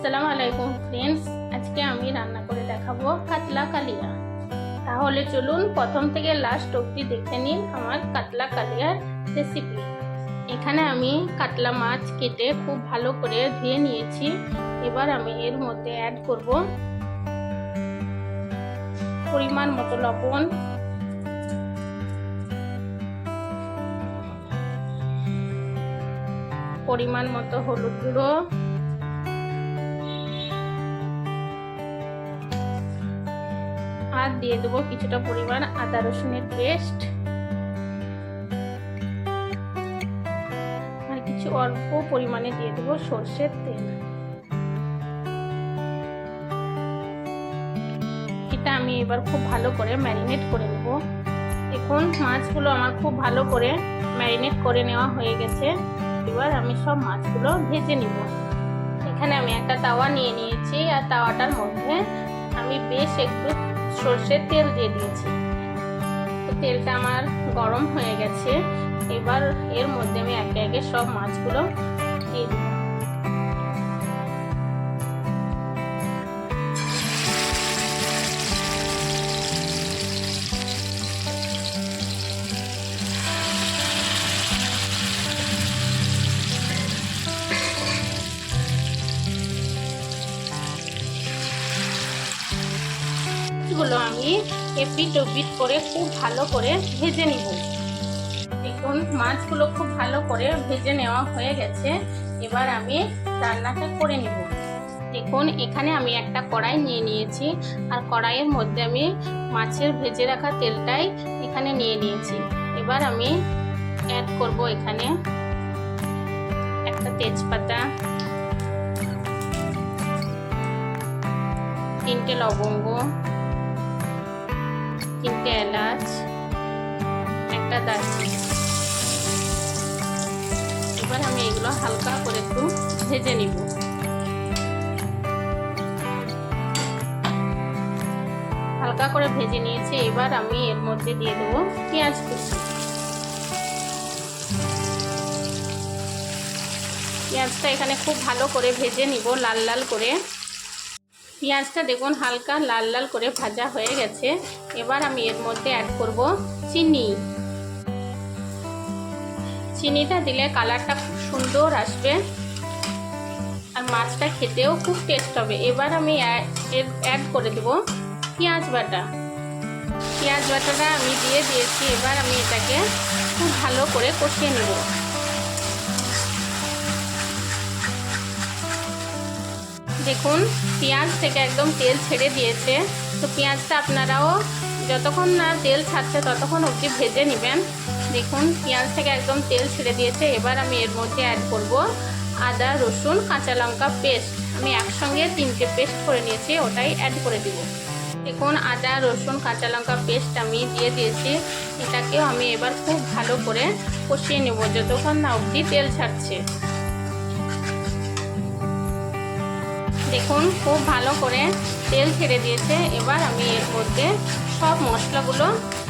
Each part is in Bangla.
আসসালামু আলাইকুম ফ্রেন্ডস, আজকে আমি রান্না করে দেখাবো কাতলা কালিয়া। তাহলে চলুন প্রথম থেকে লাস্ট অবধি দেখে নিন আমার কাতলা কালিয়ার রেসিপি। এখানে আমি কাতলা মাছ কেটে খুব ভালো করে ধুয়ে নিয়েছি। এবার আমি এর মধ্যে অ্যাড করব পরিমাণ মতো লবণ, পরিমাণ মতো হলুদ গুঁড়ো, আর দিয়ে দেবো কিছুটা পরিমাণ আদা রসুনের পেস্ট, আর কিছু অল্প পরিমাণে দিয়ে দেবো সরষের তেল। এটা আমি এবার খুব ভালো করে ম্যারিনেট করে নেব। দেখুন মাছগুলো আমার খুব ভালো করে ম্যারিনেট করে নেওয়া হয়ে গেছে। এবার আমি সব মাছগুলো ভেজে নিব। এখানে আমি একটা তাওয়া নিয়ে নিয়েছি, আর তাওয়াটার মধ্যে আমি বেশ একটু সরষের তেল দিয়ে দিয়েছি। তো তেলটা আমার গরম হয়ে গেছে। এবার এর মধ্যে আমি একে একে সব মাছগুলো দিয়ে দিব। গুলো আমি এপিট ওপিট করে খুব ভালো করে ভেজে নিব। দেখুন মাছগুলো খুব ভালো করে ভেজে নেওয়া হয়ে গেছে। এবার আমি রান্নাটা করে নিব। দেখুন এখানে আমি একটা কড়াই নিয়ে নিয়েছি, আর কড়াইয়ের মধ্যে আমি মাছের ভেজে রাখা তেলটাই এখানে নিয়ে নিয়েছি। এবার আমি অ্যাড করব এখানে একটা তেজপাতা, 3টে লবঙ্গ, 3টে এলাচ, একটা দারচিনি। এবার আমি এগুলো হালকা করে একটু ভেজে নিব। হালকা করে ভেজে নিয়েছি। এবার আমি এর মধ্যে দিয়ে দেবো পেঁয়াজ কুচি। পেঁয়াজটা এখানে খুব ভালো করে ভেজে নিব, লাল লাল করে। পেঁয়াজটা দেখুন হালকা লাল লাল করে ভাজা হয়ে গেছে। এবার আমি এর মধ্যে অ্যাড করব চিনি। চিনিটা দিলে কালারটা খুব সুন্দর আসবে, আর মাছটা খেতেও খুব টেস্ট হবে। এবার আমি অ্যাড করে দেব পেঁয়াজ বাটা। পেঁয়াজ বাটাটা আমি দিয়ে দিয়েছি। এবার আমি এটাকে খুব ভালো করে কষিয়ে নেব। দেখুন পেঁয়াজ থেকে একদম তেল ছেড়ে দিয়েছে। তো পেঁয়াজটা আপনারাও যতক্ষণ না তেল ছাড়ছে ততক্ষণ অবধি ভেজে নেবেন। দেখুন পেঁয়াজ থেকে একদম তেল ছেড়ে দিয়েছে। এবার আমি এর মধ্যে অ্যাড করব আদা রসুন কাঁচা লঙ্কা পেস্ট। আমি একসঙ্গে 3টে পেস্ট করে নিয়েছি, ওটাই অ্যাড করে দিব। দেখুন আদা রসুন কাঁচা লঙ্কা পেস্ট আমি দিয়ে দিয়েছি। এটাকেও আমি এবার খুব ভালো করে কষিয়ে নেব যতক্ষণ না অবধি তেল ছাড়ছে। দেখুন খুব ভালো করে তেল ছেড়ে দিয়েছে। এবার আমি এর মধ্যে সব মশলাগুলো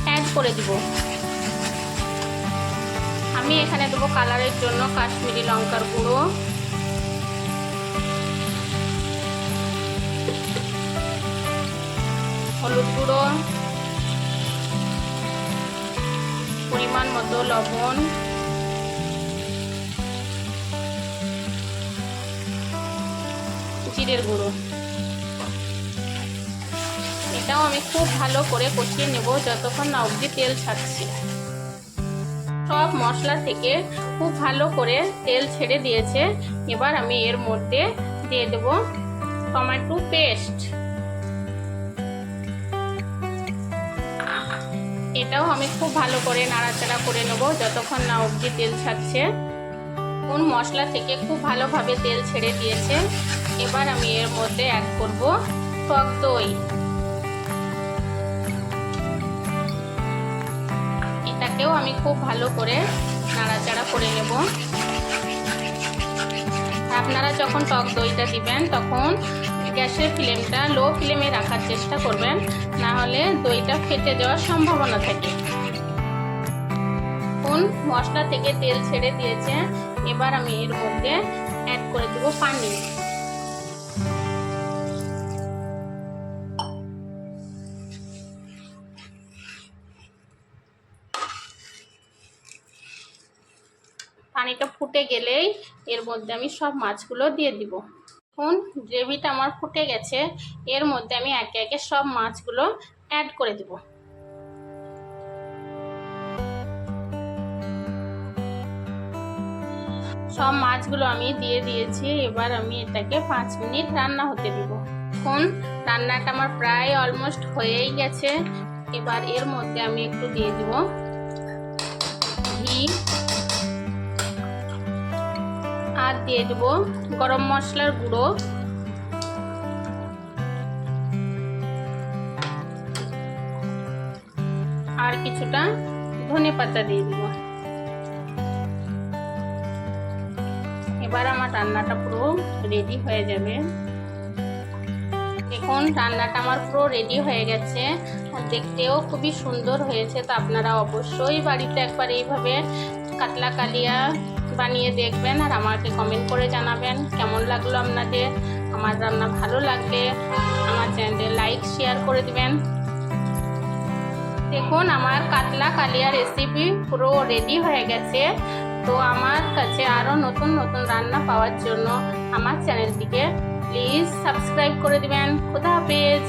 অ্যাড করে দিব। আমি এখানে দেবো কালারের জন্য কাশ্মীরি লঙ্কার গুঁড়ো, হলুদ গুঁড়ো, পরিমাণ মতো লবণ, জিরের গুঁড়ো। এটাও আমি খুব ভালো করে কষিয়ে নেব যতক্ষণ না অবধি তেল ছাড়ছে। সব মশলা থেকে খুব ভালো করে তেল ছেড়ে দিয়েছে। এবার আমি এর মধ্যে দিয়ে দেব টমেটো পেস্ট। এটাও আমি খুব ভালো করে নাড়াচাড়া করে নেব যতক্ষণ না অবধি তেল ছাড়ছে। কোন মশলা থেকে খুব ভালোভাবে তেল ছেড়ে দিয়েছে। এবার আমি এর মধ্যে অ্যাড করব টক দই। এটাকেও আমি খুব ভালো করে নাড়াচাড়া করে নেব। আপনারা যখন টক দইটা দিবেন তখন গ্যাসের ফ্লেমটা লো ফ্লেমে রাখার চেষ্টা করবেন, না হলে দইটা ফেটে যাওয়ার সম্ভাবনা থাকে। কোন মশলা থেকে তেল ছেড়ে দিয়েছে। এবার আমি এর মধ্যে অ্যাড করে দেব পানি। ফুটে গেলেই এর মধ্যে আমি সব মাছগুলো দিয়ে দিব। এখন গ্রেভিটা আমার ফুটে গেছে, এর মধ্যে আমি একে একে সব মাছগুলো অ্যাড করে দেব। সব মাছগুলো আমি দিয়ে দিয়েছি। এবার আমি এটাকে 5 মিনিট রান্না হতে দিব। এখন রান্নাটা আমার প্রায় অলমোস্ট হয়েই গেছে। এবার এর মধ্যে আমি একটু দিয়ে দিব ঘি আর দিয়ে দেব গরম মশলার গুঁড়ো, আর কিছুটা ধনেপাতা দিয়ে দিব। এবার আমার রান্নাটা পুরো রেডি হয়ে যাবে। দেখুন রান্নাটা আমার পুরো রেডি হয়ে গেছে, দেখতেও খুবই সুন্দর হয়েছে। তো আপনারা অবশ্যই বাড়িতে একবার এইভাবে কাতলা কালিয়া বানিয়ে দেখবেন আর আমাকে কমেন্ট করে জানাবেন কেমন লাগলো আপনাদের। আমার রান্না ভালো লাগলে আমার চ্যানেলে লাইক শেয়ার করে দিবেন। দেখুন আমার কাতলা কালিয়া রেসিপি পুরো রেডি হয়ে গেছে। তো আমার কাছে আরও নতুন নতুন রান্না পাওয়ার জন্য আমার চ্যানেলটিকে প্লিজ সাবস্ক্রাইব করে দিবেন। খোদা হাফেজ।